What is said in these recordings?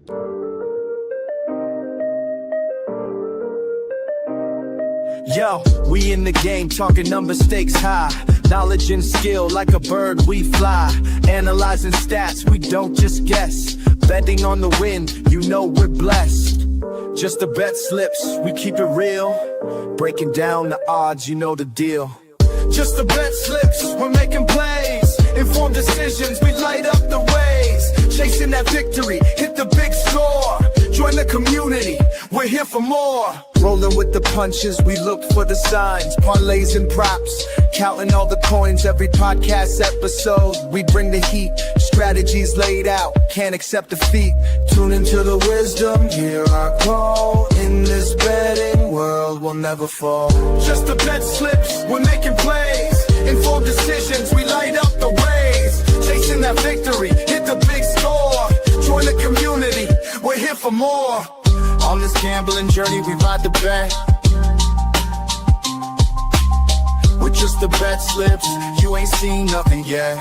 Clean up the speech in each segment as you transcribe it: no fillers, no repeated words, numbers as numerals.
Yo, we in the game, talking number stakes high. Knowledge and skill, like a bird we fly. Analyzing stats, we don't just guess. Betting on the win, you know we're blessed. Just the bet slips, we keep it real. Breaking down the odds, you know the deal. Just the bet slips, we're making plays. Informed decisions, we light up the ways. Chasing that victory, hit the big score. Join the community, we're here for more. Rolling with the punches, we look for the signs. Parlays and props, counting all the coins. Every podcast episode, we bring the heat. Strategies laid out, can't accept defeat. Tune into the wisdom, hear our call. In this betting world, we'll never fall. Just the bet slips, we're making plays. Informed decisions, we light up the ways. Chasing that victory, hit the big score. Join the community, we're here for more. On this gambling journey, we ride the bet. With just the bet slips, you ain't seen nothing yet.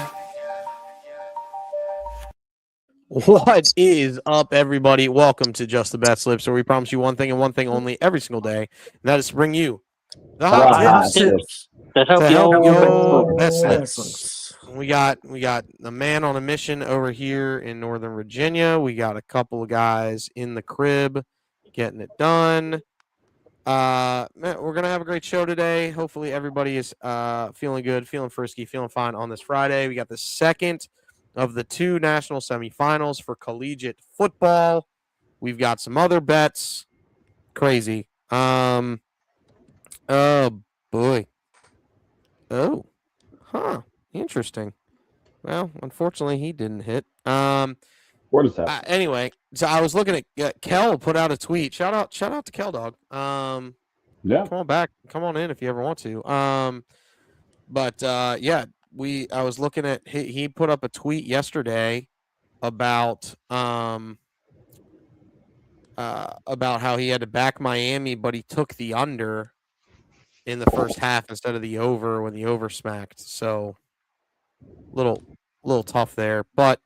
What is up, everybody? Welcome to Just the Bet Slips, where we promise you one thing and one thing only every single day, and that is to bring you the hot tips to help your bet slips. We got the man on a mission over here in Northern Virginia. We got a couple of guys in the crib getting it done. Man, we're gonna have a great show today. Hopefully, everybody is feeling good, feeling frisky, feeling fine on this Friday. We got the second of the two national semifinals for collegiate football. We've got some other bets. Crazy. Oh boy. Oh. Huh. Interesting. Well, unfortunately, he didn't hit. What is that? Anyway, so I was looking at Kel put out a tweet. Shout out to Kel Dog. Yeah. Come on back. Come on in if you ever want to. Yeah. I was looking at he put up a tweet yesterday about how he had to back Miami, but he took the under in the first half instead of the over when the over smacked. So little tough there. But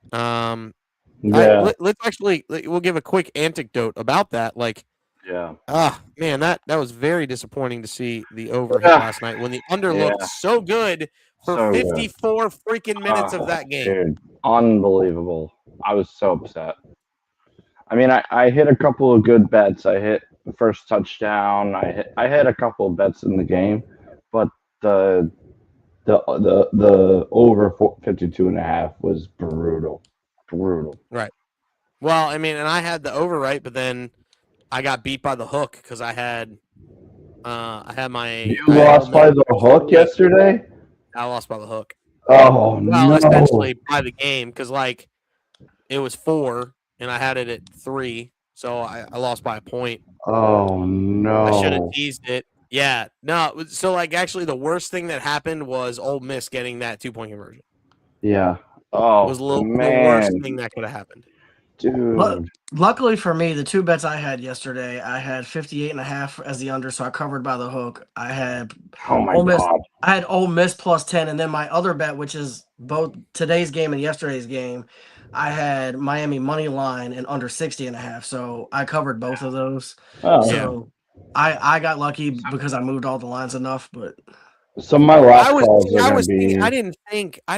let's actually we'll give a quick anecdote about that. Man, that was very disappointing to see the over hit last night when the under looked so good for 54 freaking minutes of that game. Dude, unbelievable. I was so upset. I mean, I hit a couple of good bets. I hit the first touchdown. I hit a couple of bets in the game, but the over 52.5 was brutal. Right. Well, I mean, and I had the over right, but then I got beat by the hook because I had my. You lost by the hook yesterday? I lost by the hook. Oh, no. Essentially by the game because, it was 4 and I had it at 3. So I lost by a point. Oh, no. I should have teased it. Yeah. No. So, actually, the worst thing that happened was Ole Miss getting that 2-point conversion. Yeah. Oh, it was the worst thing that could have happened. Dude. Luckily for me, the two bets I had yesterday, I had 58.5 as the under, so I covered by the hook. I had Ole Miss. I had Ole Miss plus 10, and then my other bet, which is both today's game and yesterday's game, I had Miami money line and under 60.5. So I covered both of those. Oh, so I got lucky because I moved all the lines enough, but. So my last calls are going to be. I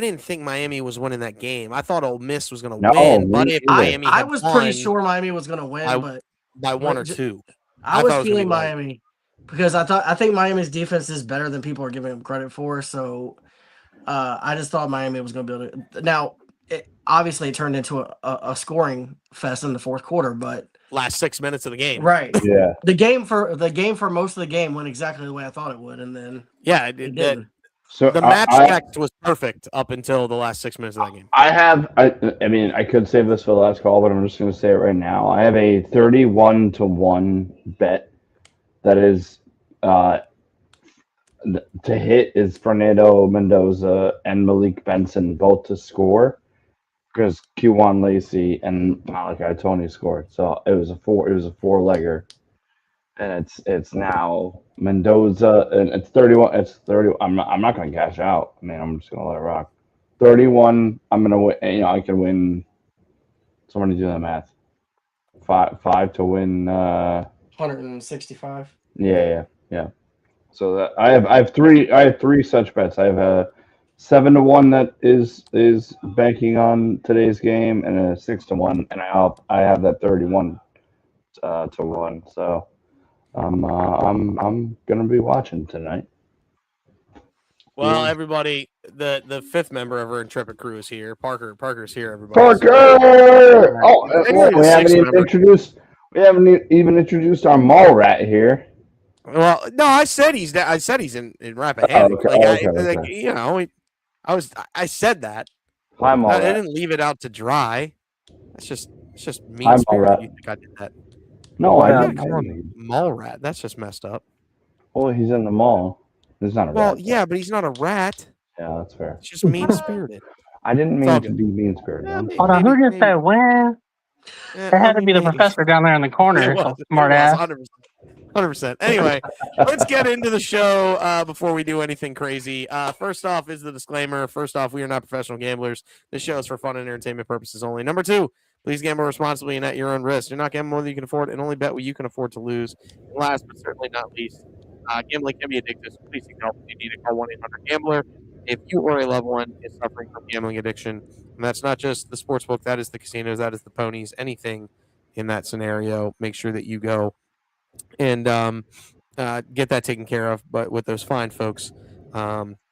didn't think Miami was winning that game. I thought Ole Miss was going to win, but if Miami, I was pretty sure Miami was going to win, by 1 or 2. I was feeling Miami because I think Miami's defense is better than people are giving them credit for. So I just thought Miami was going to be able to. Now, obviously, it turned into a scoring fest in the fourth quarter, but. Last 6 minutes of the game. Right. Yeah. The game for most of the game went exactly the way I thought it would, and then it didn't. So the match text was perfect up until the last 6 minutes of that game. I mean, I could save this for the last call, but I'm just going to say it right now. I have a 31-1 bet that is to hit is Fernando Mendoza and Malik Benson both to score. Because Q1 Lacey and Malachi Tony scored, so it was a 4-legger, and it's now Mendoza, and it's 31. It's 30. I'm not going to cash out. I mean, I'm just going to let it rock. 31. I'm going to win. I can win. Somebody do that math. Five to win. 165. Yeah. So that I have three such bets. I have a 7-1 that is banking on today's game, and a 6-1, and I have that 31 to 1. So I'm gonna be watching tonight. Well, everybody, the fifth member of our intrepid crew is here. Parker's here. Everybody. Parker. Technically We the haven't sixth even member. introduced. We haven't even introduced our mall rat here. Well, no, I said he's in Rappahannock. Okay. I said that. Hi, mall I rat. didn't leave it out to dry. It's just mean Hi, mall spirited. rat. You think I did that? No, I Yeah, didn't. come on, mall rat. That's just messed up. Well, he's in the mall. He's not a rat. Well, yeah, but he's not a rat. Yeah, that's fair. It's just mean spirited. I didn't mean to be mean spirited. Hold on, who just said when? It had to be the professor down there in the corner. Smart ass. 100%. Anyway, let's get into the show before we do anything crazy. First off is the disclaimer. First off, we are not professional gamblers. This show is for fun and entertainment purposes only. Number two, please gamble responsibly and at your own risk. Do not gamble more than you can afford, and only bet what you can afford to lose. And last but certainly not least, gambling can be addictive, so please seek help. You need to call 1-800-GAMBLER if you or a loved one is suffering from gambling addiction. And that's not just the sports book, that is the casinos, that is the ponies, anything in that scenario. Make sure that you go and get that taken care of, but with those fine folks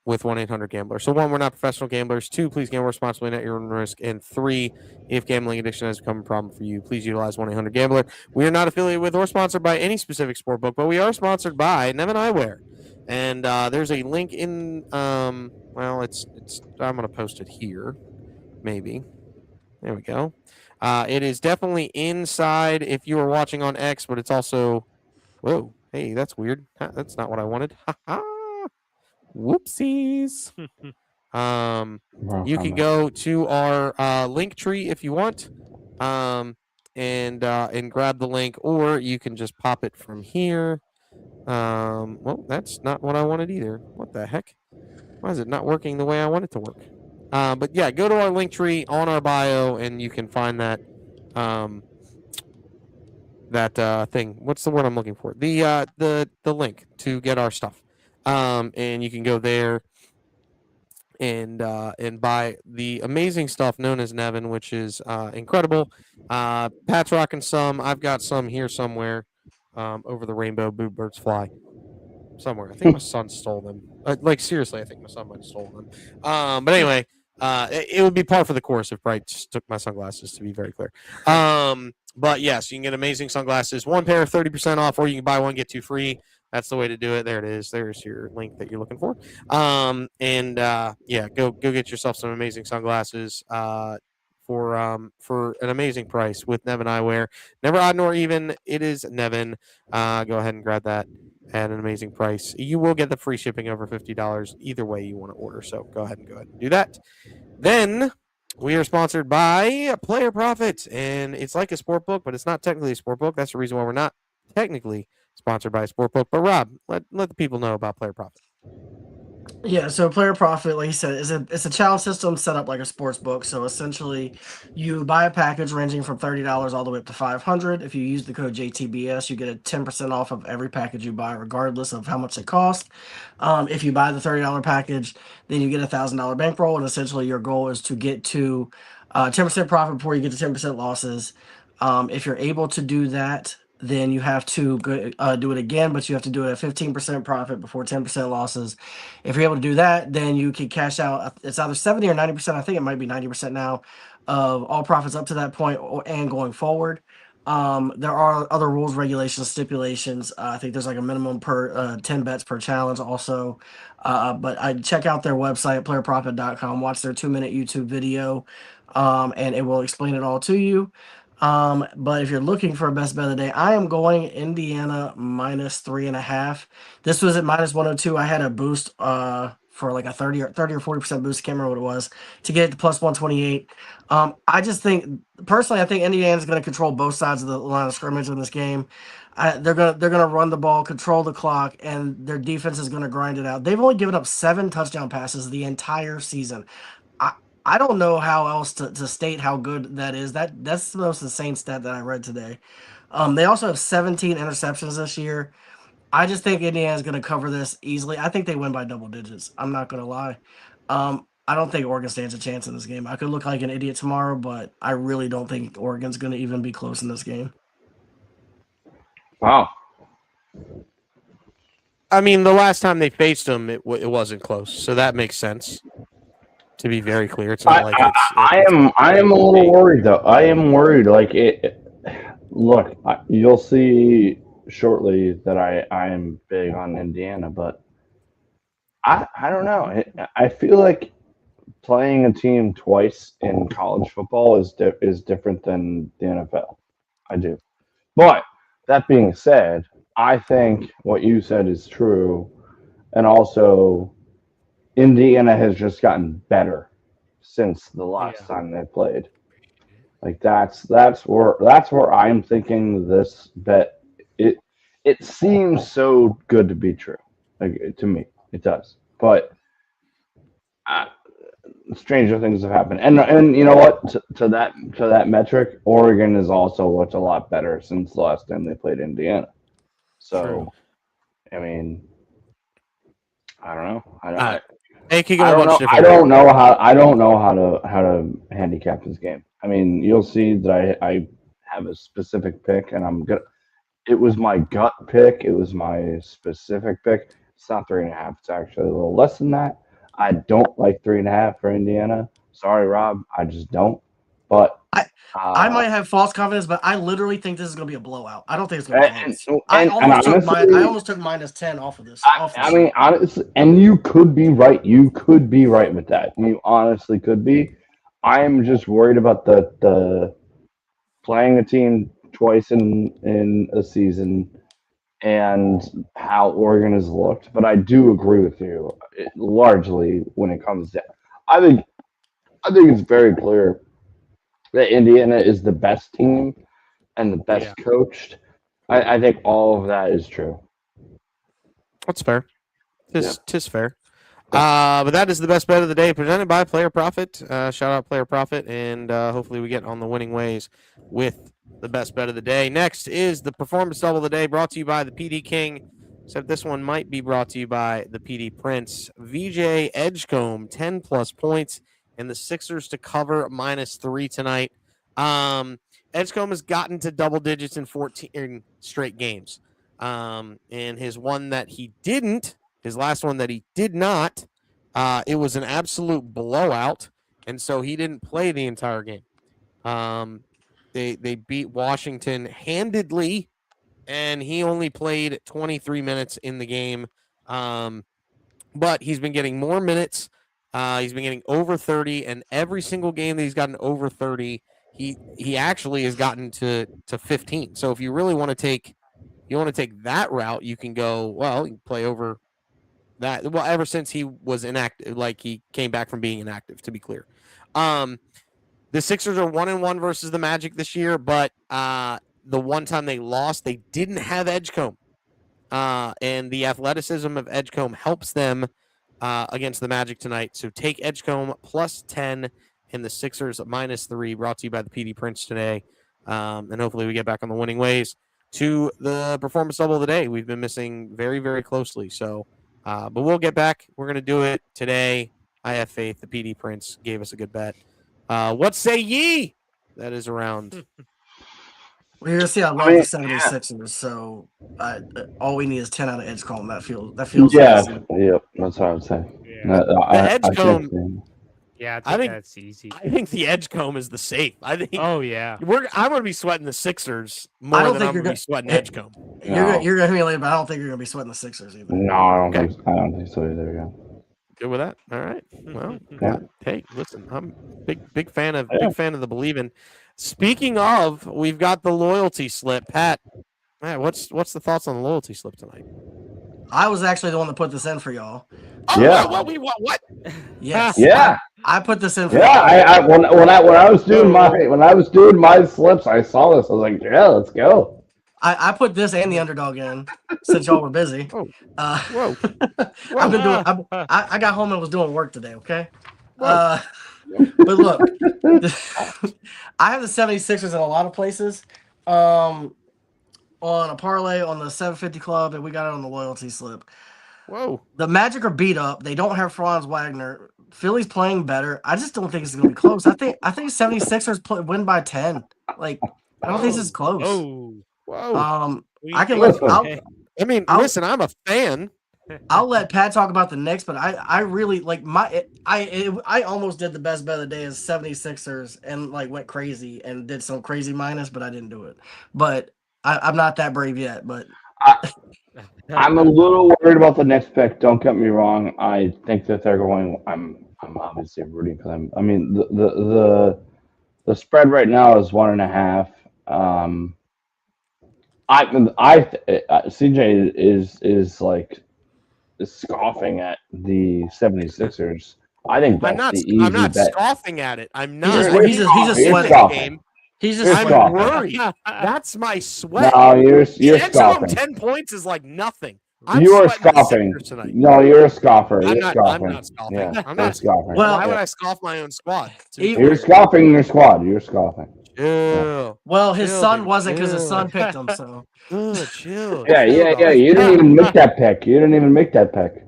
with 1-800-GAMBLER. So 1, we're not professional gamblers. 2, please gamble responsibly and at your own risk. And 3, if gambling addiction has become a problem for you, please utilize 1-800-GAMBLER. We are not affiliated with or sponsored by any specific sport book, but we are sponsored by Nevin Eyewear. And there's a link in, well, it's I'm going to post it here, maybe. There we go. It is definitely inside if you are watching on X, but it's also, whoa, hey, that's weird. That's not what I wanted. Whoopsies. You can go to our link tree if you want, and grab the link, or you can just pop it from here. Well, that's not what I wanted either. What the heck? Why is it not working the way I want it to work? But yeah, go to our link tree on our bio, and you can find that thing. What's the word I'm looking for? The link to get our stuff. And you can go there and buy the amazing stuff known as Nevin, which is incredible. Pat's rocking some. I've got some here somewhere. Over the rainbow, birds fly. Somewhere. I think my son stole them. Like seriously, I think my son might have stolen them. But anyway, it would be par for the course if Bright just took my sunglasses, to be very clear. But yes, you can get amazing sunglasses. One pair 30% off, or you can buy one, get two free. That's the way to do it. There it is. There's your link that you're looking for. Yeah, go get yourself some amazing sunglasses for an amazing price with Nevin Eyewear. Never odd nor even. It is Nevin. Go ahead and grab that at an amazing price. You will get the free shipping over $50 either way you want to order. So go ahead and do that. Then we are sponsored by Player Profit, and it's like a sport book, but it's not technically a sport book. That's the reason why we're not technically sponsored by a sport book. But Rob, let the people know about Player Profit. Yeah, so Player Profit, like you said, it's a challenge system set up like a sports book. So essentially, you buy a package ranging from $30 all the way up to $500. If you use the code JTBS, you get a 10% off of every package you buy, regardless of how much it costs. If you buy the $30 package, then you get a $1,000 bankroll, and essentially your goal is to get to 10% profit before you get to 10% losses. If you're able to do that, then you have to do it again, but you have to do it at 15% profit before 10% losses. If you're able to do that, then you can cash out. It's either 70 or 90%. I think it might be 90% now of all profits up to that point and going forward. There are other rules, regulations, stipulations. I think there's like a minimum per 10 bets per challenge also. But I check out their website, playerprofit.com, watch their 2-minute YouTube video, and it will explain it all to you. But if you're looking for a best bet of the day, I am going Indiana minus 3.5. This was at minus 102. I had a boost for like a 30 or 40% boost. Can't remember what it was to get it to plus 128. I just think personally, I think Indiana's going to control both sides of the line of scrimmage in this game. They're gonna run the ball, control the clock, and their defense is going to grind it out. They've only given up 7 touchdown passes the entire season. I don't know how else to state how good that is. That's the most insane stat that I read today. They also have 17 interceptions this year. I just think Indiana's going to cover this easily. I think they win by double digits. I'm not going to lie. I don't think Oregon stands a chance in this game. I could look like an idiot tomorrow, but I really don't think Oregon's going to even be close in this game. Wow. I mean, the last time they faced them, it wasn't close, so that makes sense. To be very clear, it's not I am a little worried though. I am worried. Like look, you'll see shortly that I am big on Indiana, but I don't know. I feel like playing a team twice in college football is different than the NFL. I do, but that being said, I think what you said is true, and also Indiana has just gotten better since the last time they played. Like that's where I'm thinking this bet. It seems so good to be true. Like to me, it does. But stranger things have happened, and you know what? To that metric, Oregon is also looked a lot better since the last time they played Indiana. So, True. I mean, I don't know. It could go a bunch different. I don't know how to handicap this game. I mean, you'll see that I have a specific pick, and it was my gut pick. It was my specific pick. It's not 3.5. It's actually a little less than that. I don't like 3.5 for Indiana. Sorry, Rob. I just don't. But I might have false confidence, but I literally think this is going to be a blowout. I don't think it's going to be close. I almost took minus 10 off of this. I mean, honestly, and you could be right. You could be right with that. You honestly could be. I am just worried about the playing a team twice in a season and how Oregon has looked. But I do agree with you largely when it comes down. I think it's very clear that Indiana is the best team and the best coached. I think all of that is true. That's fair. Tis fair. But that is the best bet of the day presented by Player Profit. Shout out Player Profit, and hopefully we get on the winning ways with the best bet of the day. Next is the Performance Double of the Day, brought to you by the PD King. Except this one might be brought to you by the PD Prince. VJ Edgecombe, 10+ points, and the Sixers to cover -3 tonight. Edgecombe has gotten to double digits in 14 straight games. And his one that he didn't, his last one that he did not, it was an absolute blowout, and so he didn't play the entire game. They beat Washington handedly, and he only played 23 minutes in the game. But he's been getting more minutes. He's been getting over 30, and every single game that he's gotten over 30, he actually has gotten to 15. So if you really want to take that route, you can go, well, you can play over that. Well, ever since he was inactive, like he came back from being inactive, to be clear. The Sixers are 1-1 versus the Magic this year, but the one time they lost, they didn't have Edgecombe. And the athleticism of Edgecombe helps them against the Magic tonight. So take Edgecombe +10 and the Sixers -3, brought to you by the PD Prince today. And hopefully we get back on the winning ways to the Performance Double of the Day. We've been missing very, very closely. So, but we'll get back. We're going to do it today. I have faith. The PD Prince gave us a good bet. What say ye? That is around. We're gonna see. I love the 76ers, so all we need is 10 out of Edgecombe. That feels easy. Yep, that's what I would say. The Edgecombe. I think that's easy. I think the Edgecombe is the safe. I think. Oh yeah. I'm gonna be sweating the Sixers more than I'm gonna be sweating Edgecombe. You're gonna be late, but I don't think you're gonna be sweating the Sixers either. No, I don't think so either. Yeah. Good with that. All right. Well, hey, listen, I'm big fan of the believing. Speaking of, we've got the loyalty slip. Pat, what's the thoughts on the loyalty slip tonight? I was actually the one that put this in for y'all. Oh, yeah. What? Yes. Yeah. I put this in for y'all. When I was doing my slips, I saw this. I was like, yeah, let's go. I put this and the underdog in since y'all were busy. Whoa. I've been doing. I got home and was doing work today. Okay. But look, I have the 76ers in a lot of places. On a parlay on the 750 club, and we got it on the loyalty slip. Whoa. The Magic are beat up. They don't have Franz Wagner. Philly's playing better. I just don't think it's going to be close. I think 76ers win by 10. Like, I don't think this is close. Oh. Whoa. I can listen, I'm a fan. I'll let Pat talk about the Knicks, but I really like I almost did the best bet of the day as 76ers and like went crazy and did some crazy minus, but I didn't do it. But I'm not that brave yet, but I'm a little worried about the next pick. Don't get me wrong. I think that they're going. I'm obviously rooting for them. I mean, the spread right now is 1.5. CJ is scoffing at the 76ers. I think that's the easy bet. I'm not scoffing at it. I'm not. He's just sweating. He's just I'm worried. That's my sweat. No, you're scoffing. 10 points is like nothing. You are scoffing. No, you're a scoffer. I'm not scoffing. Yeah, I'm not scoffing. Well, why would I scoff my own squad? You're scoffing your squad. You're scoffing. Chill. Well, his son wasn't because his son picked him. So. Chill. Yeah. You didn't even make that pick.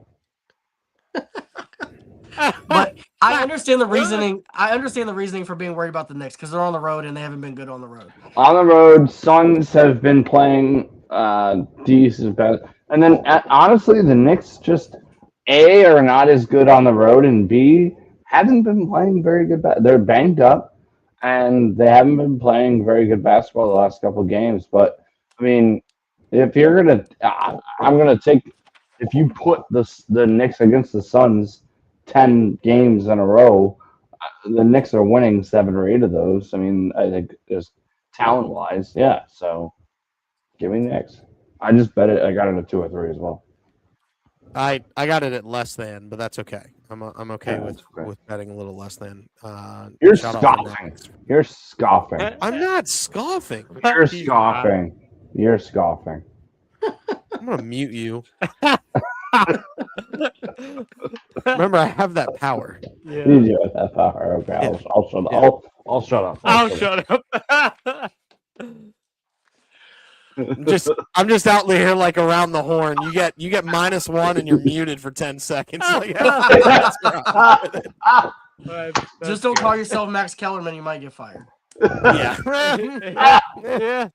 But I understand the reasoning. I understand the reasoning for being worried about the Knicks because they're on the road and they haven't been good on the road. On the road, Suns have been playing decent, and then honestly, the Knicks just A, are not as good on the road, and B, haven't been playing very good. They're banged up, and they haven't been playing very good basketball the last couple of games. But I mean, if you're gonna, I'm gonna take. If you put the Knicks against the Suns 10 games in a row, the Knicks are winning 7 or 8 of those. I mean, I think just talent-wise, yeah. So, give me Knicks. I just bet it. I got it at 2 or 3 as well. I got it at less than, but that's okay. I'm okay with betting a little less than. You're scoffing. You're scoffing. I'm not scoffing. You're scoffing. You're scoffing. I'm gonna mute you. Remember, I have that power. Yeah. You do have that power. Okay, yeah. I'll shut up. I'll shut up. I'll shut up. I'm just out here like around the horn. You get -1 and you're muted for 10 seconds. Like, just don't call yourself Max Kellerman. You might get fired. Yeah. Yeah.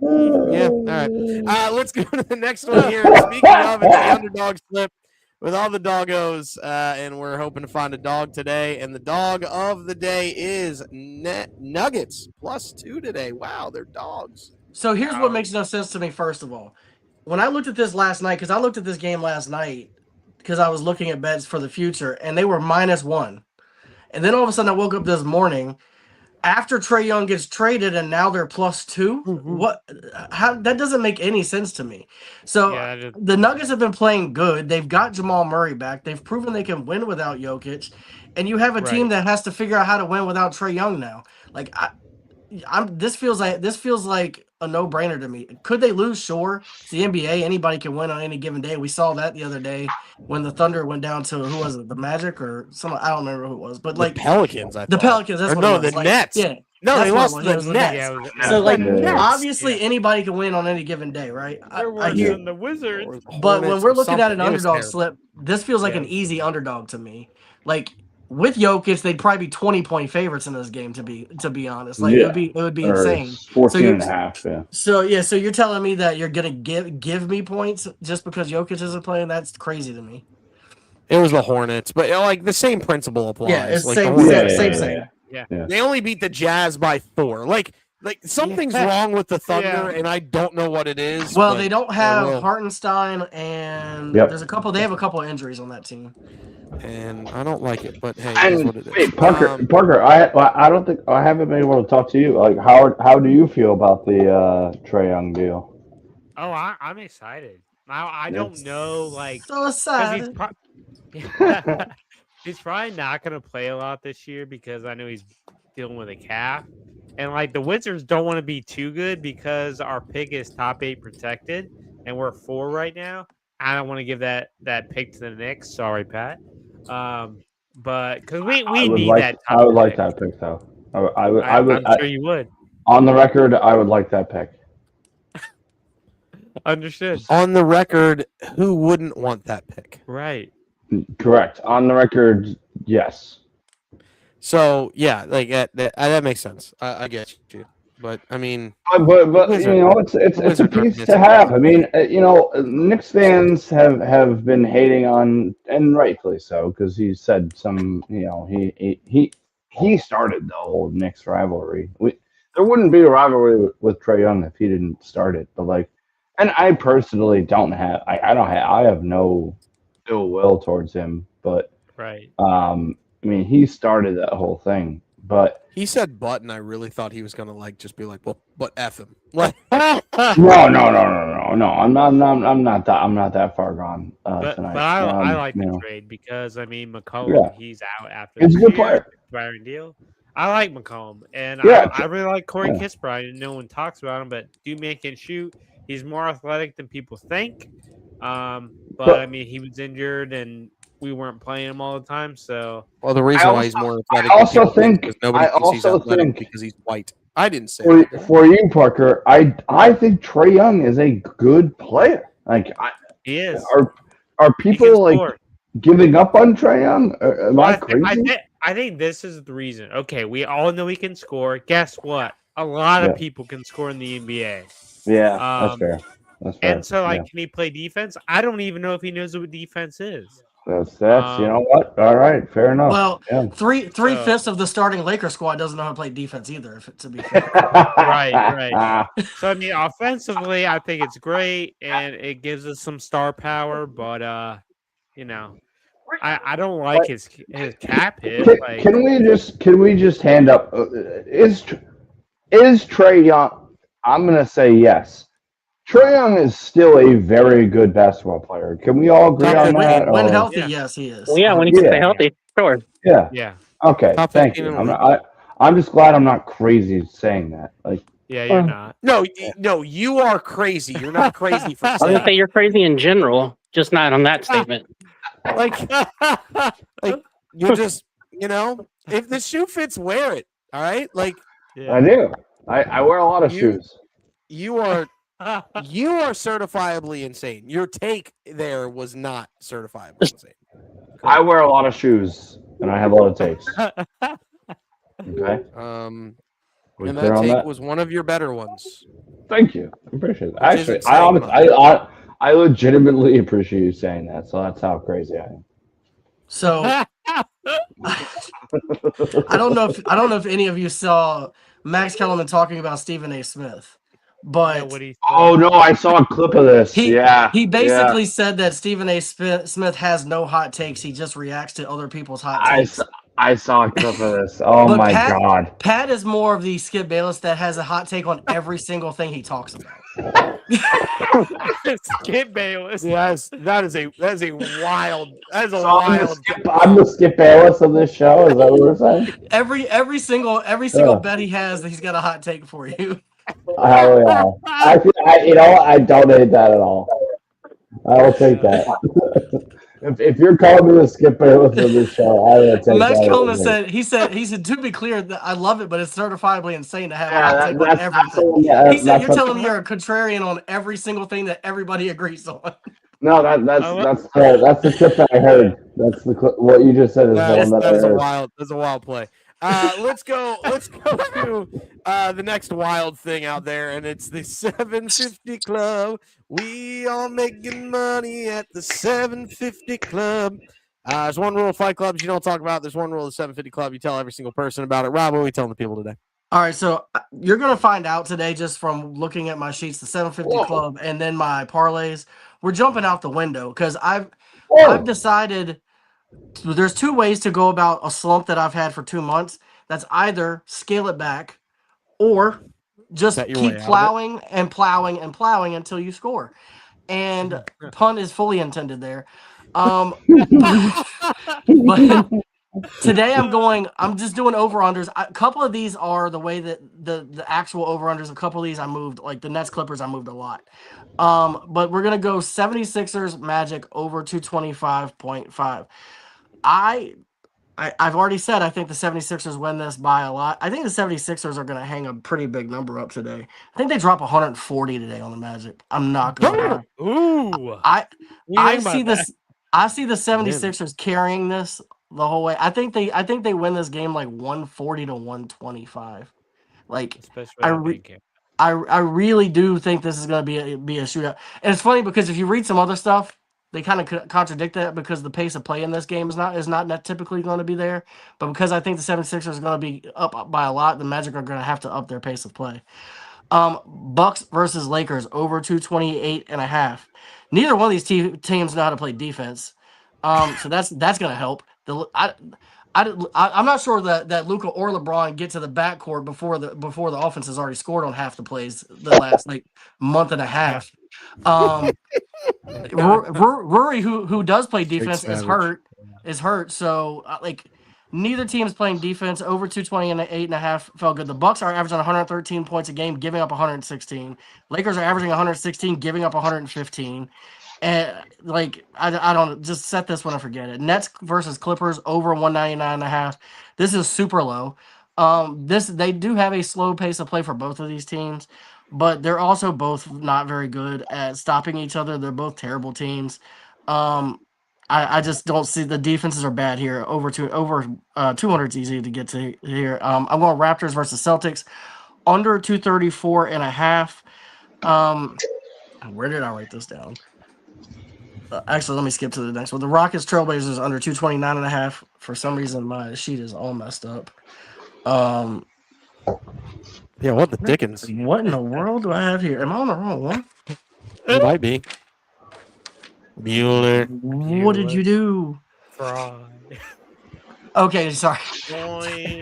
All right. Let's go to the next one here. Speaking of, it's the underdog slip with all the doggos, and we're hoping to find a dog today. And the dog of the day is Nuggets +2 today. Wow, they're dogs. So here's what makes no sense to me. First of all, when I looked at this last night, because I looked at this game last night because I was looking at bets for the future, and they were -1. And then all of a sudden, I woke up this morning after Trae Young gets traded, and now they're +2. Mm-hmm. What? How? That doesn't make any sense to me. So the Nuggets have been playing good. They've got Jamal Murray back. They've proven they can win without Jokic, and you have a team that has to figure out how to win without Trae Young now. Like this feels like a no-brainer to me. Could they lose? Sure. It's the NBA. Anybody can win on any given day. We saw that the other day when the Thunder went down to, who was it? The Magic or some? I don't remember who it was. But like the Pelicans. The Pelicans. That's what it was. The Nets. Yeah. No, they lost the Nets. So like obviously anybody can win on any given day, right? I hear the Wizards. But when we're looking at an underdog slip, this feels like an easy underdog to me. Like with Jokic, they'd probably be 20-point favorites in this game. To be honest, like it would be insane. 14.5. So you're telling me that you're gonna give me points just because Jokic isn't playing? That's crazy to me. It was the Hornets, but like the same principle applies. Yeah, it's like same. Yeah. They only beat the Jazz by 4. Like something's wrong with the Thunder, and I don't know what it is. Well, they don't have Hartenstein, and there's a couple. They have a couple of injuries on that team. And I don't like it, but hey, and that's what it is. Wait, Parker, I don't think I haven't been able to talk to you. Like, how do you feel about the Trae Young deal? Oh, I'm excited. I don't know, like so excited. He's probably not going to play a lot this year because I know he's dealing with a calf, and like the Wizards don't want to be too good because our pick is top 8 protected, and we're 4 right now. I don't want to give that pick to the Knicks. Sorry, Pat. but because we would need like, that. I would like pick. that pick though. I would. I'm sure you would. On the record, I would like that pick. Understood. On the record, who wouldn't want that pick? Right. Correct. On the record, yes. So yeah, like that makes sense. I get you, but I mean, But Wizards- you know, it's a Wizards aren't piece missing to have. I mean, you know, Knicks fans have been hating on, and rightfully so, because he said some. You know, he started the whole Knicks rivalry. There wouldn't be a rivalry with Trae Young if he didn't start it. But like, and I personally don't have. I have no ill will towards him, but Right. I mean, he started that whole thing, but he said "but," and I really thought he was gonna like just be like, "Well, but f him." Like, no. I'm not that far gone But tonight. I like you the know. trade because I mean McCollum, he's out after He's a this good year, player. expiring deal. I like McCollum, and Yeah, I really like Corey yeah. Kispert. No one talks about him, but dude man can shoot. He's more athletic than people think. But I mean, he was injured, and we weren't playing him all the time. So well, the reason why he's more athletic I also think because nobody thinks he's also athletic think because he's white. I didn't say that. for you, Parker. I think Trae Young is a good player. Like, he is. Are He can people like score. giving up on Trae Young? Am I crazy? I think this is the reason. Okay, we all know he can score. Guess what? A lot of people can score in the NBA. Yeah, that's fair. That's fair. And so, like, can he play defense? I don't even know if he knows what defense is. That's you know what? All right, fair enough. Well, yeah. three-fifths of the starting Lakers squad doesn't know how to play defense either. To be fair, right. So I mean, offensively, I think it's great, and it gives us some star power. But you know, I don't like his cap hit. Like, Can we just hand up? Is Trae Young? I'm gonna say yes. Trae Young is still a very good basketball player. Can we all agree on that? When healthy, yes, he is. Well, yeah, when he can stay healthy, sure. Yeah. Yeah. Okay. Thank you. I'm just glad I'm not crazy saying that. Like. Yeah, you're not. No, you are crazy. You're not crazy for I was saying. gonna say you're crazy in general, just not on that statement. Like you're just, you know, if the shoe fits, wear it. All right, like I do. I wear a lot of shoes. You are certifiably insane. Your take there was not certifiably insane. I wear a lot of shoes, and I have a lot of takes. Okay. And that take was one of your better ones. Thank you. I appreciate it. Actually, I legitimately appreciate you saying that. So that's how crazy I am. So I don't know if any of you saw Max Kellerman talking about Stephen A. Smith, but oh no, I saw a clip of this. He basically said that Stephen A. Smith has no hot takes. He just reacts to other people's hot takes. I saw a clip of this. Oh But my god. Pat is more of the Skip Bayless that has a hot take on every single thing he talks about. Skip Bayless. Yes, that is a wild. That is a So wild. I'm the Skip Bayless of this show. Is that what we're saying? Every single bet he has, he's got a hot take for you. Oh yeah. I don't hate that at all. I will take that. If you're calling me the Skip Bayless of this show, I will take Max that. Kellerman said he said to be clear that I love it, but it's certifiably insane to have a hot take on everything. He said you're telling me you're a contrarian on every single thing that everybody agrees on. No, that's the clip that I heard. That's the clip. What you just said is the one that I heard. That's a wild play. Let's go to the next wild thing out there, and it's the 750 Club. We all making money at the 750 Club. There's one rule of Fight Clubs you don't talk about. There's one rule of the 750 Club. You tell every single person about it. Rob, what are we telling the people today? All right, so you're going to find out today just from looking at my sheets, the 750 Club, and then my parlays. We're jumping out the window because I've decided there's two ways to go about a slump that I've had for 2 months. That's either scale it back or just keep plowing and plowing and plowing until you score. And pun is fully intended there. But today I'm just doing over-unders. A couple of these are the way that the actual over-unders. A couple of these I moved, like the Nets Clippers, I moved a lot. But we're going to go 76ers Magic over 225.5. I've already said I think the 76ers win this by a lot. I think the 76ers are going to hang a pretty big number up today. I think they drop 140 today on the Magic. I'm not going to lie. Ooh. I see this. I see the 76ers carrying this the whole way. I think they win this game like 140 to 125. Like I really do think this is going to be a shootout. And it's funny because if you read some other stuff, they kind of contradict that because the pace of play in this game is not typically going to be there. But because I think the 76ers are going to be up by a lot, the Magic are going to have to up their pace of play. Bucks versus Lakers over 228.5. Neither one of these teams know how to play defense. So that's going to help. I'm not sure that Luka or LeBron get to the backcourt before the offense has already scored on half the plays the last like month and a half. Rory, who does play defense, is hurt. So neither team is playing defense. Over 228.5 felt good. The Bucks are averaging 113 points a game, giving up 116. Lakers are averaging 116, giving up 115. And I don't just set this one and forget it. Nets versus Clippers over 199.5. This is super low. They do have a slow pace of play for both of these teams, but they're also both not very good at stopping each other. They're both terrible teams. I just don't see the defenses are bad here. Over 200 is easy to get to here. I'm going Raptors versus Celtics under 234.5. Where did I write this down? Actually, let me skip to the next one. The Rockets Trailblazers under 229.5. For some reason, my sheet is all messed up. Yeah, what the dickens? What in the world do I have here? Am I on the wrong one? It might be. Bueller. What did you do? Fraud. Okay, sorry.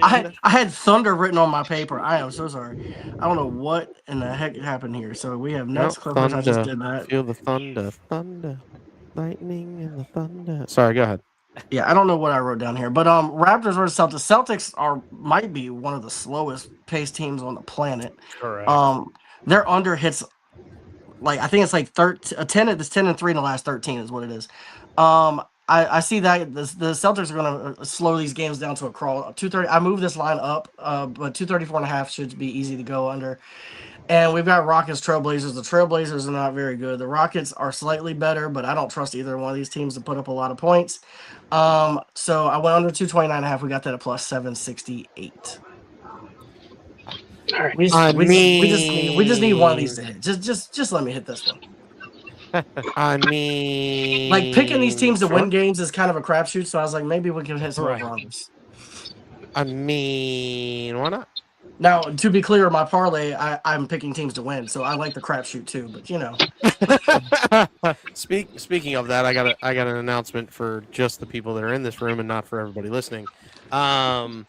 I had Thunder written on my paper. I am so sorry. I don't know what in the heck happened here. So we have Nets, Clippers. I just did that. Feel the thunder, lightning and the thunder. Sorry, go ahead. Yeah, I don't know what I wrote down here, but Raptors versus Celtics. Celtics might be one of the slowest paced teams on the planet. Correct. Their under hits I think it's like 10 and 3 in the last 13 is what it is. I see that the Celtics are going to slow these games down to a crawl. 230. I moved this line up, but 234.5 should be easy to go under. And we've got Rockets, Trailblazers. The Trailblazers are not very good. The Rockets are slightly better, but I don't trust either one of these teams to put up a lot of points. So I went under 229.5. We got that at plus 768. All right. We just need one of these to hit. Just let me hit this one. I mean, picking these teams to win games is kind of a crapshoot. So I was like, maybe we can hit some over-unders. I mean, why not? Now, to be clear, my parlay, I'm picking teams to win, so I like the crapshoot too. But Speaking of that, I got an announcement for just the people that are in this room and not for everybody listening. No,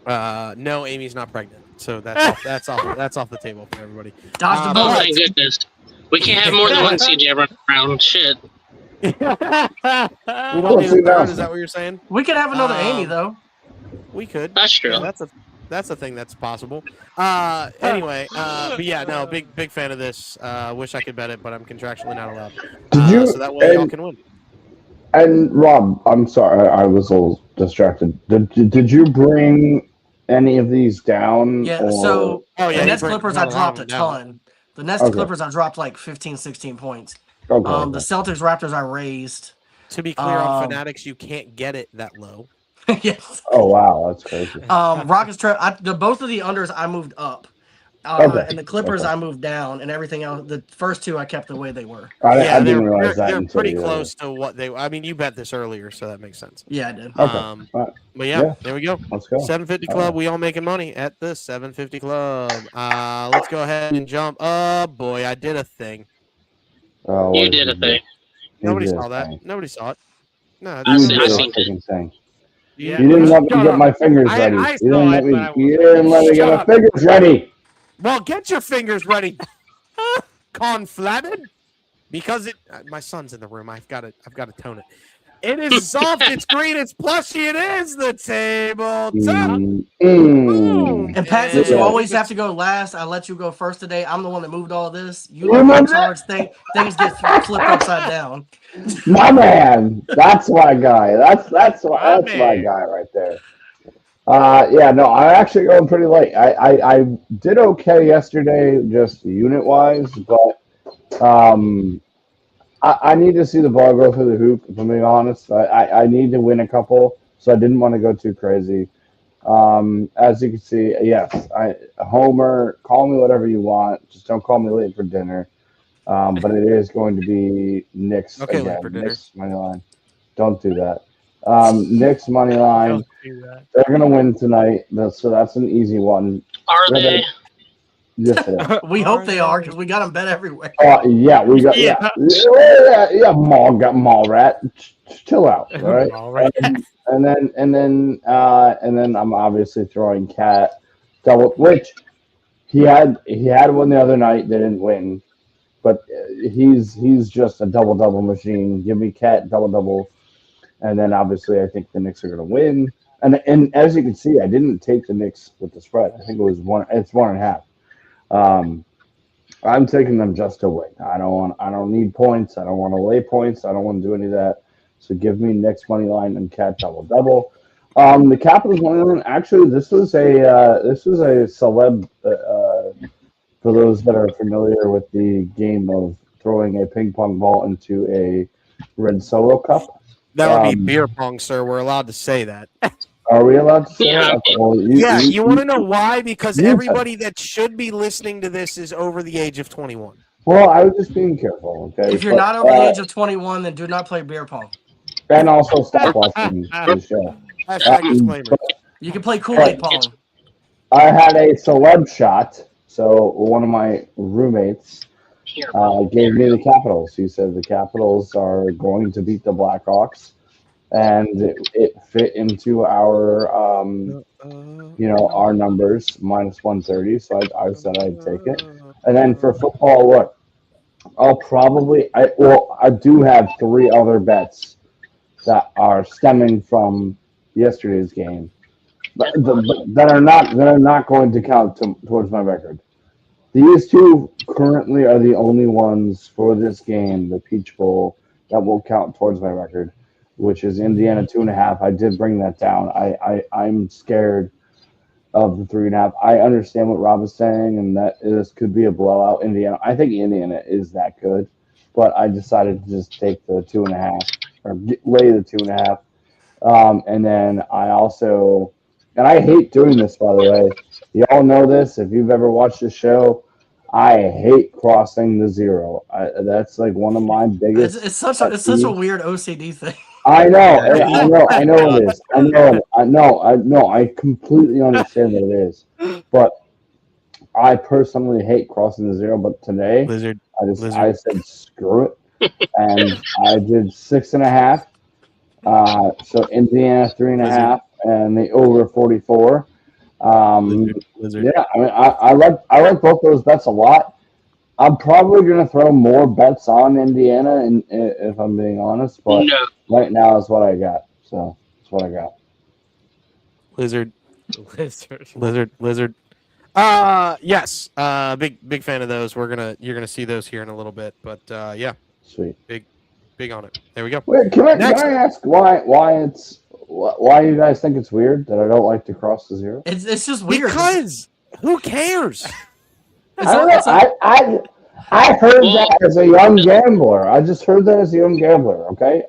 Amy's not pregnant, so that's off the table for everybody. Oh my goodness, we can't have more than one CJ running around. Shit. We don't need a third. Is that what you're saying? We could have another Amy though. We could. That's true. Yeah, that's a thing that's possible. Anyway, but yeah, no, big fan of this. Wish I could bet it, but I'm contractually not allowed. So that way y'all can win. And Rob, I'm sorry, I was a little distracted. Did you bring any of these down? Yeah. So the Nets Clippers, I dropped a ton. The Nets Clippers, I dropped like 15, 16 points. The Celtics Raptors, I raised. To be clear, on Fanatics, you can't get it that low. Yes. Oh wow, that's crazy. Rockets, both of the unders I moved up, and the Clippers I moved down, and everything else. The first two I kept the way they were. I didn't realize that. They're pretty close to what they. I mean, you bet this earlier, so that makes sense. Yeah, I did. But yeah, there we go. Let's go. 750 Club. We all making money at the 750 Club. Let's go ahead and jump. Oh boy, I did a thing. You did a thing. Nobody saw that. Nobody saw it. No, I seen it. Yeah, you didn't let me get my fingers ready. You didn't let me get my fingers ready. Well, get your fingers ready, conflatted, because my son's in the room. I've got to tone it. It is soft. It's green. It's plushy. It is the tabletop. Boom. And Pat, since you always have to go last, I let you go first today. I'm the one that moved all this. You are in charge. Things get flipped upside down. My man, that's my guy. That's my guy right there. Yeah, no, I'm actually going pretty late. I did okay yesterday, just unit wise, but I need to see the ball go through the hoop. If I'm being honest, I need to win a couple, so I didn't want to go too crazy. As you can see, yes, Homer, call me whatever you want. Just don't call me late for dinner. But it is going to be Knicks again. Knicks money line. Don't do that. Knicks money line. They're going to win tonight. So that's an easy one. Are they? Yes, they are. We hope they are because we got them bet everywhere. Yeah, we got mall rat. Chill out, all right? And then I'm obviously throwing Cat double, which he had one the other night. They didn't win, but he's just a double machine. Give me Cat double, and then obviously I think the Knicks are going to win. And as you can see, I didn't take the Knicks with the spread. I think it was one. It's 1.5. I'm taking them just to win. I don't need points. I don't want to lay points. I don't want to do any of that. So give me Knicks money line and Cat double. The Capitals money line. Actually, this was a celeb. For those that are familiar with the game of throwing a ping pong ball into a red Solo cup. That would be beer pong, sir. We're allowed to say that. Are we allowed to say that? Well, you want to know why? Because everybody that should be listening to this is over the age of 21. Well, I was just being careful. Okay. If you're not over the age of 21, then do not play beer pong. And also stop watching the show. You can play Kool-Aid pong. I had a celeb shot. So one of my roommates gave me the Capitals. He said the Capitals are going to beat the Blackhawks. And it fit into our, our numbers, minus 130. So I said I'd take it. And then for football, look, I do have 3 other bets that are stemming from yesterday's game, that are not going to count towards my record. These 2 currently are the only ones for this game, the Peach Bowl, that will count towards my record, which is Indiana 2.5. I did bring that down. I'm scared of the 3.5. I understand what Rob is saying, and that this could be a blowout. I think Indiana is that good, but I decided to just take the 2.5 or lay the 2.5. And then I also, and I hate doing this, by the way. You all know this. If you've ever watched the show, I hate crossing the 0. That's like one of my biggest. It's such a weird OCD thing. I know it is. I completely understand that it is. But I personally hate crossing the 0. But today, I said screw it, and I did 6.5. So Indiana 3.5, and the over 44. Yeah, I mean, I like both those bets a lot. I'm probably going to throw more bets on Indiana, if I'm being honest, but right now is what I got. So that's what I got. Lizard. Yes. Big fan of those. You're gonna see those here in a little bit, but yeah. Sweet. Big on it. There we go. Wait, can I ask why you guys think it's weird that I don't like to cross the 0? It's just weird. Because who cares? I don't know. I heard that as a young gambler. I just heard that as a young gambler. Okay.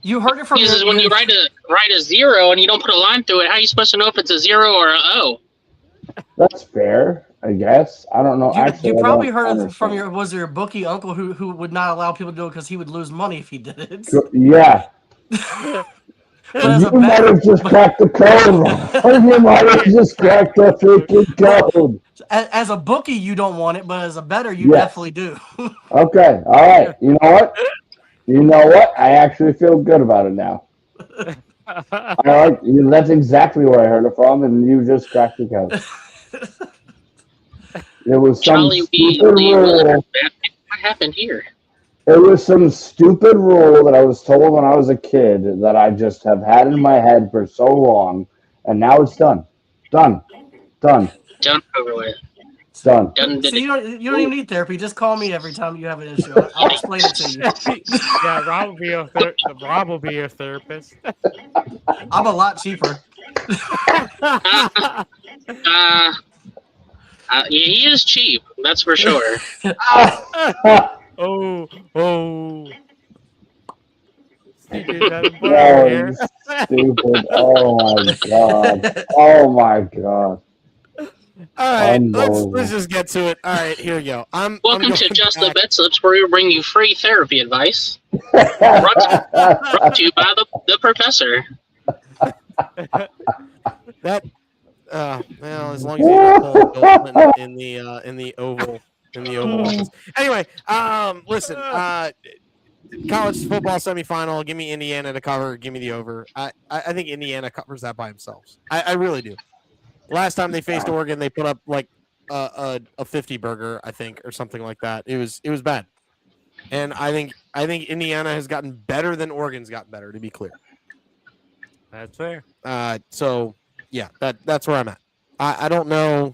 You heard it from is when you write a 0 and you don't put a line through it. How are you supposed to know if it's a 0 or an O? That's fair, I guess. I don't know. You probably heard it from your bookie uncle who would not allow people to do it because he would lose money if he did it. Yeah. You might have just cracked the code. You might have just cracked the freaking code. As a bookie, you don't want it, but as a bettor, you definitely do. Okay. All right. You know what? I actually feel good about it now. All right. That's exactly where I heard it from, and you just cracked the code. There was some stupid rule. What happened here? There was some stupid rule that I was told when I was a kid that I just have had in my head for so long, and now it's done. Done. Done over with. Done. See, you don't even need therapy. Just call me every time you have an issue. I'll explain it to you. Yeah, Rob will be your therapist. I'm a lot cheaper. He is cheap. That's for sure. Oh. Stupid. Stupid. Oh my god. Oh my god. All right, let's just get to it. All right, here we go. Welcome to Just the BetSlips, where we bring you free therapy advice. brought to you by the professor. Well, as long as you don't pull Bill Clinton in the Oval Office. Anyway, listen, college football semifinal. Give me Indiana to cover. Give me the over. I think Indiana covers that by themselves. I really do. Last time they faced Oregon, they put up like a 50 burger, I think, or something like that. It was bad, and I think Indiana has gotten better than Oregon's gotten better. To be clear, that's fair. So yeah, that's where I'm at. I don't know.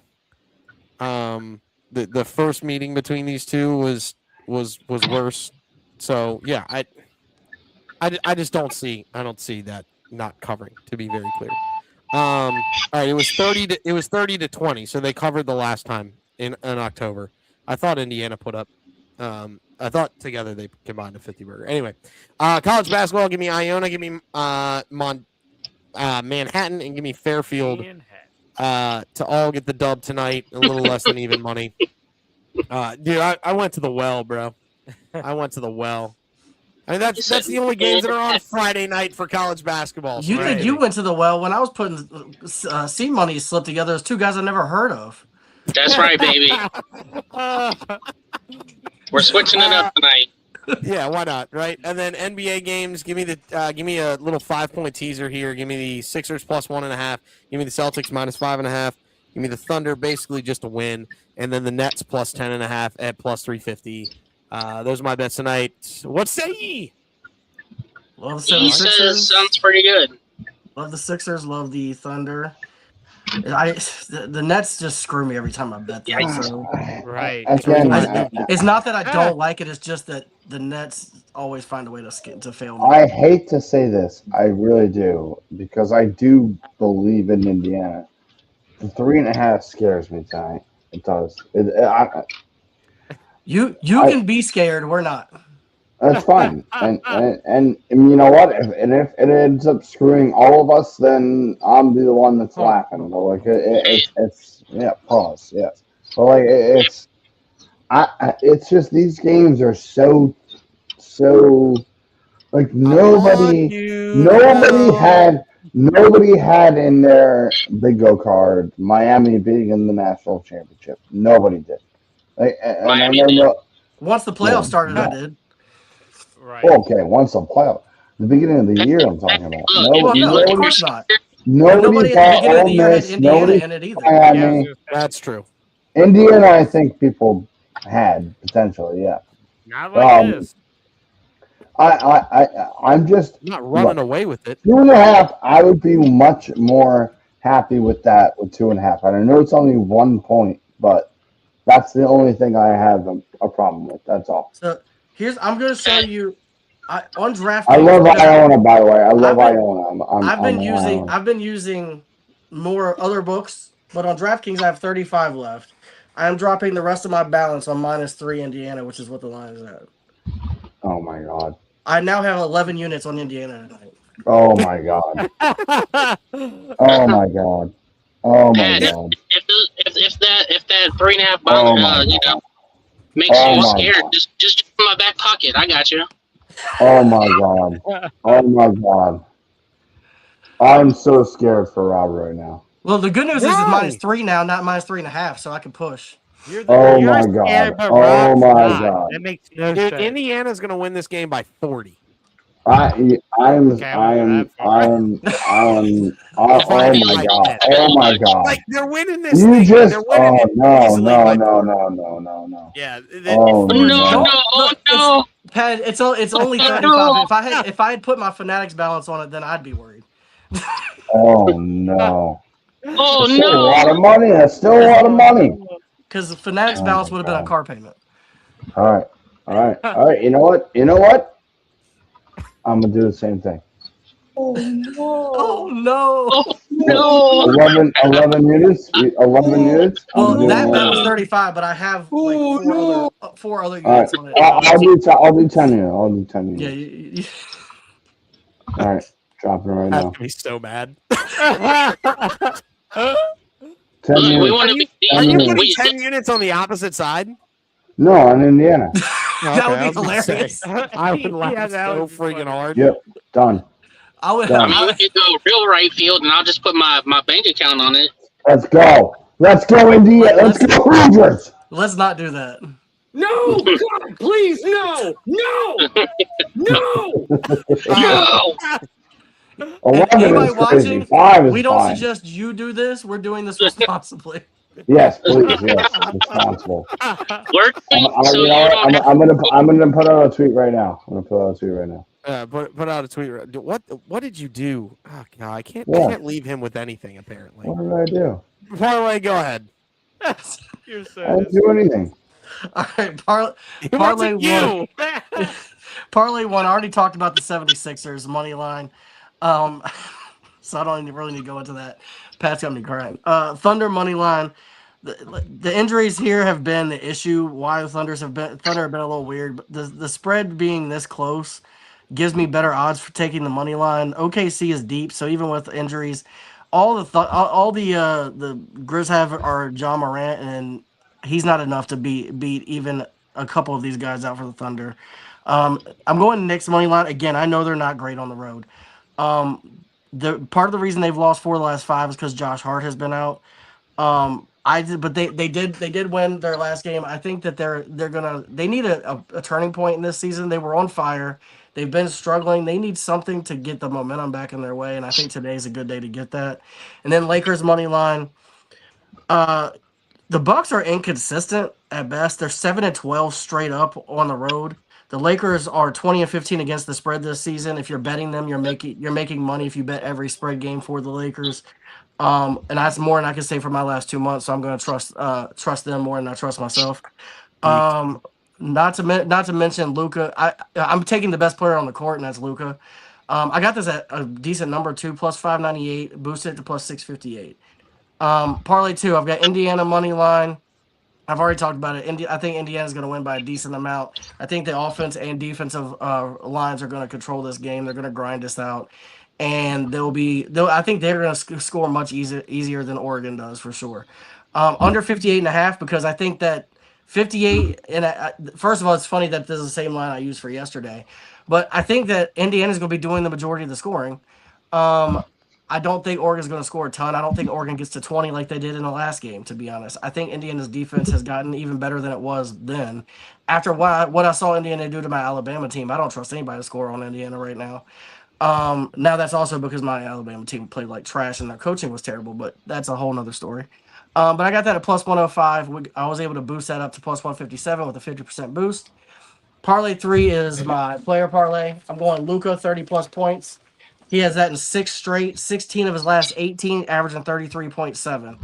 The first meeting between these two was worse. So yeah, I just don't see that not covering, to be very clear. All right, it was 30 to 20, so they covered the last time in October. I thought Indiana put up I thought together they combined a 50 burger. Anyway, college basketball, give me Iona, give me Manhattan, and give me Fairfield to all get the dub tonight. A little less than even money. Dude, I went to the well, bro. I went to the well. I mean, that's the only games that are on Friday night for college basketball. You think you went to the well when I was putting seed money slip together? There's two guys I never heard of. That's right, baby. We're switching it up tonight. Yeah, why not, right? And then NBA games. Give me a little 5-point teaser here. Give me the Sixers plus 1.5. Give me the Celtics minus 5.5. Give me the Thunder basically just a win, and then the Nets plus 10.5 at plus 350. Those are my bets tonight. What say ye? Love He says sounds pretty good. Love the Sixers. Love the Thunder. The Nets just screw me every time I bet them. So. Right. It's not that I don't like it. It's just that the Nets always find a way to fail me. I hate to say this. I really do. Because I do believe in Indiana. The 3.5 scares me tonight. It does. You can be scared. We're not. That's fine. and you know what? If it ends up screwing all of us, then I'm the one that's laughing. But like it's pause. Yes. But like it's just these games are so like nobody had in their bingo card Miami being in the national championship. Nobody did. Like, and Miami I know, once the playoffs started, I did. Right. Okay, once the playoff, the beginning of the year, I'm talking about. No, of course not. Nobody at the beginning of the year had Miss, Indiana in it either. Miami. That's true. Indiana, I think people had potentially, yeah. Not like this. I'm just not running away with it. 2.5. I would be much more happy with that with 2.5. And I know it's only 1 point, but that's the only thing I have a problem with. That's all. So I'm going to show you on DraftKings. I love Iona, by the way. I love Iona. I've been using more other books, but on DraftKings I have 35 left. I am dropping the rest of my balance on -3 Indiana, which is what the line is at. Oh my god! I now have 11 units on Indiana tonight. Oh my god! Oh my god! Oh my god! If that 3.5 bottle, makes you scared, just in my back pocket. I got you. Oh my god! Oh my god! I'm so scared for Rob right now. Well, the good news is it's -3 now, not -3.5, so I can push. Oh my god! Oh my god! That makes no sense. Indiana's going to win this game by 40. I'm oh my god! Oh my god! Like they're winning this you thing. Just they're winning it no. Yeah. No. Pat, it's only 35. If I had put my Fanatics balance on it, then I'd be worried. Oh no! Oh That's still a no! lot of money. That's still a lot of money. Because the Fanatics balance would have been a car payment. All right. You know what? I'm gonna do the same thing. Oh no! Oh no! 11 units. 11 units. Well, I'm that doing bet was 35, but I have like four other All right. units on it. I'll do 10 units. I'll do 10 Yeah. units. All right. Dropping right That's now. gonna be so bad. 10 Look, we units. want to be Are you decent. putting 10 units on the opposite side? No, I'm in Indiana. That would I be was gonna say, hilarious. I would laugh Yeah, that so would be freaking funny. hard. Yep. Done. I would. Done. I mean, we could go real right field, and I'll just put my bank account on it. Let's go. Let's go, Indiana. Let's go, Rangers. Let's not do that. No, God, please, no, no, no. No! 11 Anybody is crazy. watching? 5 is We don't fine. suggest you do this. We're doing this responsibly. Yes, please. Yes, responsible. We're doing so you don't have I'm gonna put out a tweet right now. Put out a tweet. What did you do? Oh god, I can't leave him with anything apparently. What did I do? Parlay, go ahead. You're so I didn't do anything. All right, Parlay You. one. Parlay one. I already talked about the 76ers money line, so I don't even really need to go into that. Pat's got me crying. Thunder money line. The injuries here have been the issue. Why the Thunder have been a little weird. But the spread being this close gives me better odds for taking the money line. OKC is deep, so even with injuries, all the Grizz have are John Morant, and he's not enough to beat even a couple of these guys out for the Thunder. I'm going Knicks money line again. I know they're not great on the road. The part of the reason they've lost 4 of the last 5 is because Josh Hart has been out. But they did win their last game. I think that they need a turning point in this season. They were on fire. They've been struggling. They need something to get the momentum back in their way, and I think today's a good day to get that. And then Lakers money line. The Bucks are inconsistent at best. They're 7-12 straight up on the road. The Lakers are 20-15 against the spread this season. If you're betting them, you're making money if you bet every spread game for the Lakers. And that's more than I can say for my last 2 months. So I'm going to trust them more than I trust myself. Not to mention Luka. I'm taking the best player on the court, and that's Luka. I got this at a decent number too, plus 598, boosted it to plus 658. Parlay 2, I've got Indiana money line. I've already talked about it. I think Indiana's going to win by a decent amount. I think the offense and defensive lines are going to control this game. They're going to grind this out, and I think they're going to score much easier than Oregon does for sure. Under 58.5 because I think that 58 and first of all, it's funny that this is the same line I used for yesterday, but I think that Indiana's going to be doing the majority of the scoring. I don't think Oregon's going to score a ton. I don't think Oregon gets to 20 like they did in the last game, to be honest. I think Indiana's defense has gotten even better than it was then. After what I saw Indiana do to my Alabama team, I don't trust anybody to score on Indiana right now. Now that's also because my Alabama team played like trash and their coaching was terrible, but that's a whole nother story. But I got that at plus 105. I was able to boost that up to plus 157 with a 50% boost. Parlay 3 is my player parlay. I'm going Luka, 30 plus points. He has that in 6 straight, 16 of his last 18, averaging 33.7.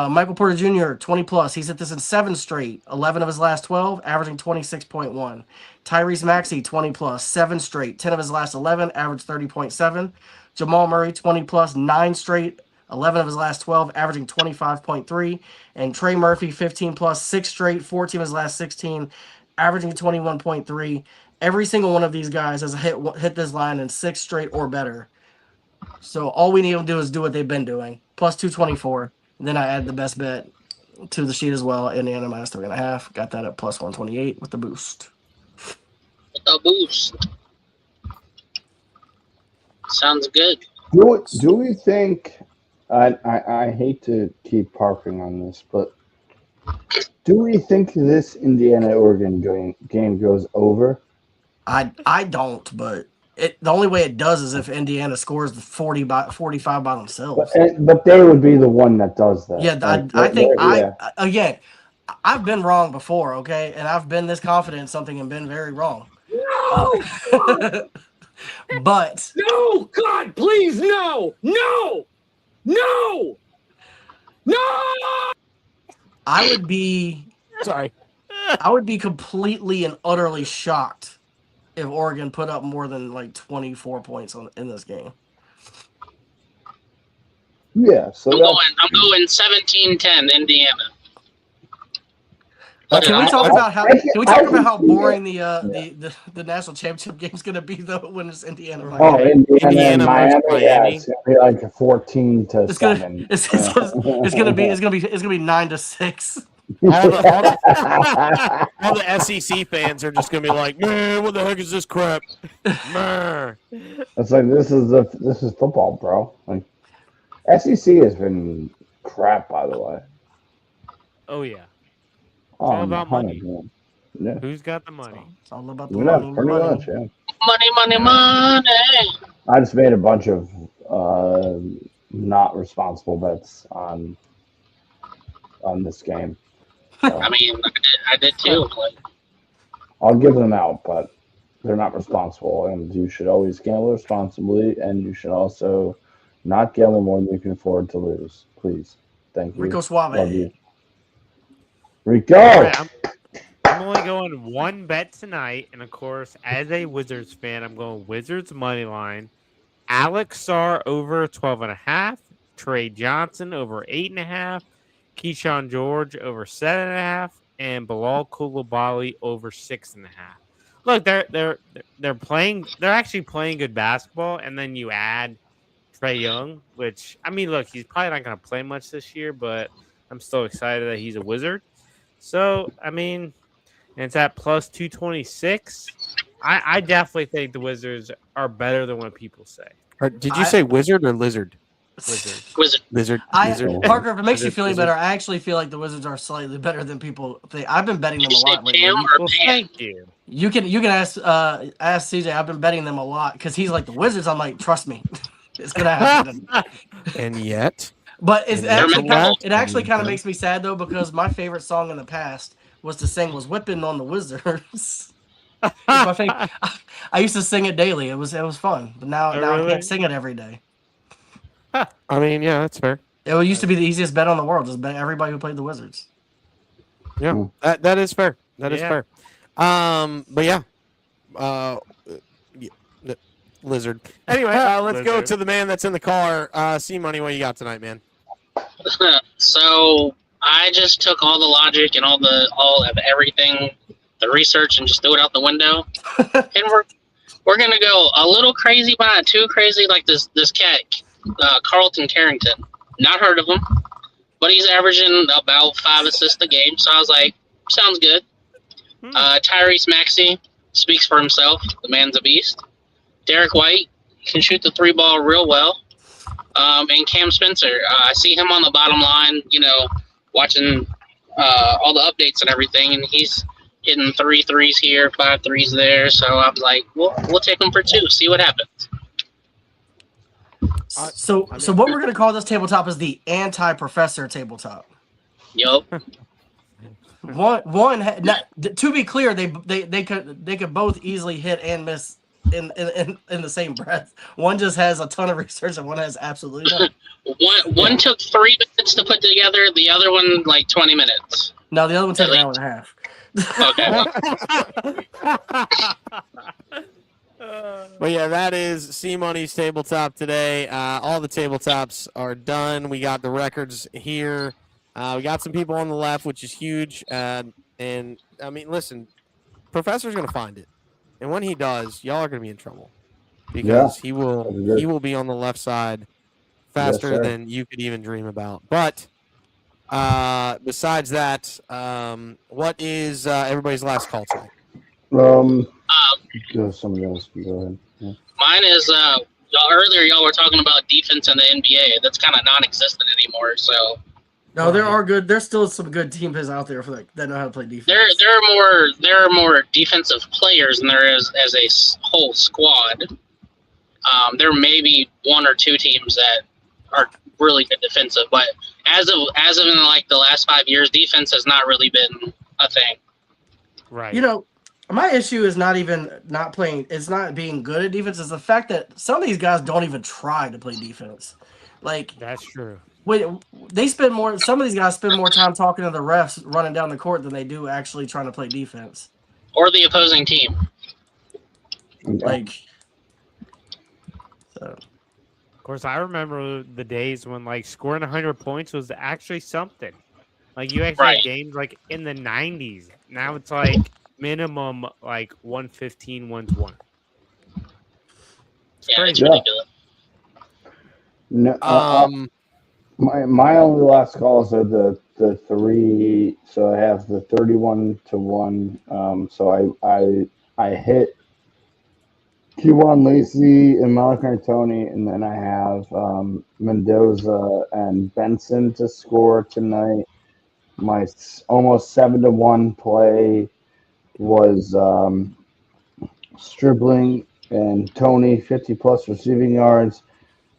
Michael Porter Jr., 20 plus. He's hit this in 7 straight, 11 of his last 12, averaging 26.1. Tyrese Maxey, 20 plus, 7 straight, 10 of his last 11, averaged 30.7. Jamal Murray, 20 plus, 9 straight, 11 of his last 12, averaging 25.3. And Trey Murphy, 15 plus, 6 straight, 14 of his last 16, averaging 21.3. Every single one of these guys has hit this line in 6 straight or better. So all we need to do is do what they've been doing. Plus 224. And then I add the best bet to the sheet as well. Indiana minus 3.5. Got that at plus 128 with the boost. With the boost. Sounds good. Do we think? I hate to keep harping on this, but do we think this Indiana-Oregon game goes over? I don't, but the only way it does is if Indiana scores 45 by themselves. But they would be the one that does that. Yeah, again, I've been wrong before, okay, and I've been this confident in something and been very wrong. No! But no, God, please, no! No! No! No! I would be completely and utterly shocked if Oregon put up more than like 24 points in this game. Yeah, so I'm going 17-10 Indiana. Can we talk about how boring the national championship game is going to be though when it's Indiana? Indiana Miami. Yeah, it's going to be like 14-7. It's going to be 9-6. All the SEC fans are just going to be like, man, what the heck is this crap? It's like this is football, bro. Like SEC has been crap, by the way. Oh yeah. It's all about money. Yeah. Who's got the money? It's all about the money. Pretty much, yeah. Money. I just made a bunch of not responsible bets on this game. So. I mean, I did too. I'll give them out, but they're not responsible, and you should always gamble responsibly, and you should also not gamble more than you can afford to lose. Please. Thank you. Rico Suave. Love you. Rico! Right, I'm only going one bet tonight, and of course, as a Wizards fan, I'm going Wizards money line. Alex Sarr over 12.5. Trey Johnson over 8.5. Keyshawn George over 7.5. And Bilal Coulibaly over 6.5. Look, they're playing. They're actually playing good basketball, and then you add Trae Young, which I mean, look, he's probably not going to play much this year, but I'm still excited that he's a Wizard. So I mean, and it's at plus 226. I definitely think the Wizards are better than what people say. Did you say wizard or lizard? Wizard. Parker, if it makes you feel any better, I actually feel like the Wizards are slightly better than people think. I've been betting them a lot lately. Thank you. You can ask CJ. I've been betting them a lot because he's like the Wizards. I'm like, trust me, it's gonna happen. And yet, but it actually kind of makes me sad though because my favorite song in the past was "Whipping on the Wizards." I used to sing it daily. It was fun, but now I can't sing it every day. I mean, yeah, that's fair. It used to be the easiest bet on the world. Just bet everybody who played the Wizards. Yeah, that is fair. That is fair. But yeah, lizard. Anyway, let's go to the man that's in the car. C-Money, what you got tonight, man? So I just took all the logic and all of everything, the research, and just threw it out the window. And we're gonna go a little crazy, but not too crazy, like this cat, Carlton Carrington. Not heard of him, but he's averaging about 5 assists a game. So I was like, sounds good. Tyrese Maxey speaks for himself. The man's a beast. Derek White can shoot the 3-ball real well. And Cam Spencer, I see him on the bottom line, watching all the updates and everything, and he's hitting 3 threes here, 5 threes there. So I'm like, we'll take him for 2, see what happens. So what we're gonna call this tabletop is the anti-professor tabletop. Yup. To be clear, they could both easily hit and miss in the same breath. One just has a ton of research, and one has absolutely none. One took 3 minutes to put together. The other one like 20 minutes. No, the other one took an hour and a half. Okay. But yeah, that is C-Money's tabletop today. All the tabletops are done. We got the records here. We got some people on the left, which is huge. And I mean, listen, Professor's going to find it. And when he does, y'all are going to be in trouble because he will be on the left side faster than you could even dream about. But besides that, what is everybody's last call tonight? Somebody else can go ahead. Yeah. Mine is earlier y'all were talking about defense in the NBA. That's kind of non-existent anymore. So no, there are good. There's still some good teams out there that know how to play defense. There are more defensive players than there is as a whole squad. There may be 1 or 2 teams that are really good defensive, but as of in like the last 5 years, defense has not really been a thing. Right. My issue is not even not playing. It's not being good at defense. It's the fact that some of these guys don't even try to play defense. Like that's true. Wait, they spend more. Some of these guys spend more time talking to the refs running down the court than they do actually trying to play defense. Or the opposing team. Like, so. Of course, I remember the days when like scoring 100 points was actually something. Like you actually had games like in the 90s. Now it's like minimum like 115, 120. It's ridiculous. No, my only last calls are the 3. So I have the 31-1. So I hit Q1 Lacey and Malachi Tony, and then I have Mendoza and Benson to score tonight. My almost 7-1 play was Stribling and Tony 50+ receiving yards.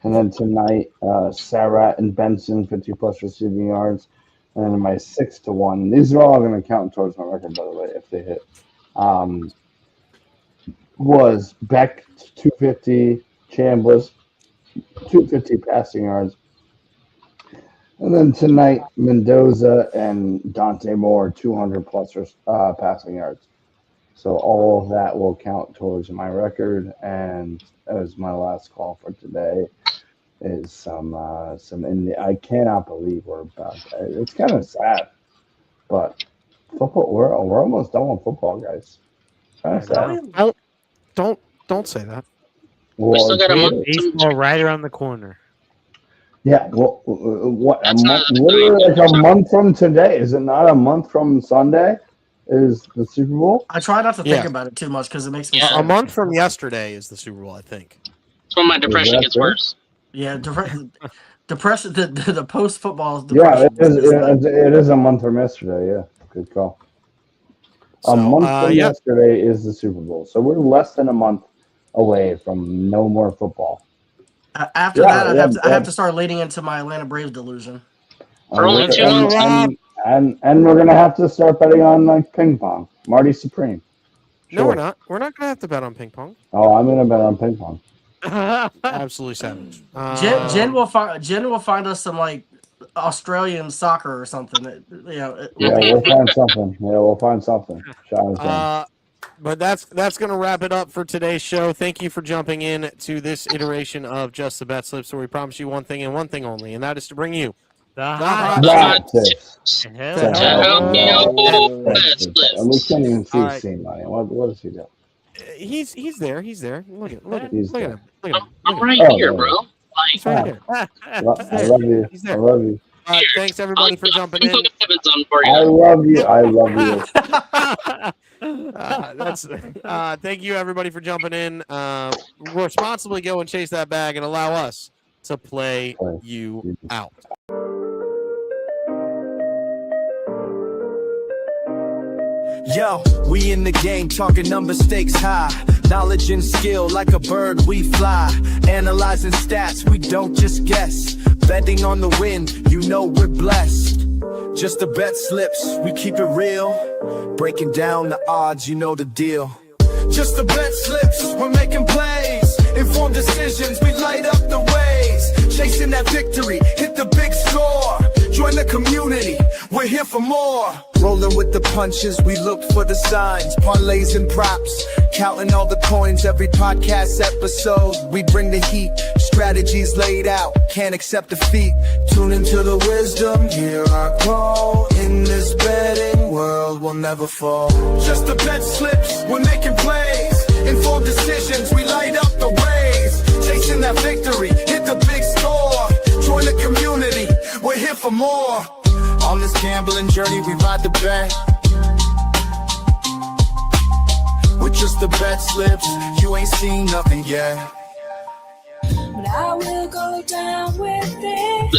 And then tonight, Sarah and Benson, 50+ receiving yards. And then my 6-1. These are all going to count towards my record, by the way, if they hit. Was Beck 250, Chambliss 250 passing yards. And then tonight, Mendoza and Dante Moore, 200+ passing yards. So all of that will count towards my record. And as my last call for today is some India. I cannot believe we're about that. It's kind of sad, but football. We're almost done with football, guys. Kind of sad. Don't say that. We still got a month. Baseball right around the corner. Yeah. Well, what a month? Literally like a month from today. Is it not a month from Sunday? Is the Super Bowl? I try not to think about it too much because it makes me sad. A month from yesterday is the Super Bowl, I think. That's when my depression gets worse. Yeah, depression. The post football. Yeah, it is a month from yesterday. Yeah, good call. A month from yesterday is the Super Bowl, so we're less than a month away from no more football. After that, I have to start leading into my Atlanta Braves delusion. For only 2 months. And we're gonna have to start betting on like ping pong. Marty Supreme. Sure. No, we're not. We're not gonna have to bet on ping pong. Oh, I'm gonna bet on ping pong. Absolutely savage. Jen will find us some like Australian soccer or something. Yeah, we'll find something. Yeah, we'll find something. But that's going to wrap it up for today's show. Thank you for jumping in to this iteration of Just the BetSlips, where we promise you one thing and one thing only, and that is to bring you the hot tips. And we can't even see C-Money. What does he do? He's there. He's there. Look at him. I'm right here, bro. He's right here. I love you. I love you. Thanks everybody for jumping in. I love you. I love you. Thank you everybody for jumping in. Responsibly go and chase that bag and allow us to play you out. Yo, we in the game talking number stakes high. Knowledge and skill like a bird we fly. Analyzing stats, we don't just guess. Betting on the win, you know we're blessed. Just the bet slips, we keep it real. Breaking down the odds, you know the deal. Just the bet slips, we're making plays. Informed decisions, we light up the ways. Chasing that victory, hit the big score. Join the community, we're here for more. Rolling with the punches, we look for the signs. Parlays and props, counting all the coins. Every podcast episode, we bring the heat. Strategies laid out, can't accept defeat. Tune into the wisdom, hear our call. In this betting world, we'll never fall. Just the bet slips, we're making plays. Informed decisions, we light up the ways. Chasing that victory, hit the big score. Join the community, we're here for more. On this gambling journey, we ride the bet. With just the bet slips, you ain't seen nothing yet. But I will go down with it.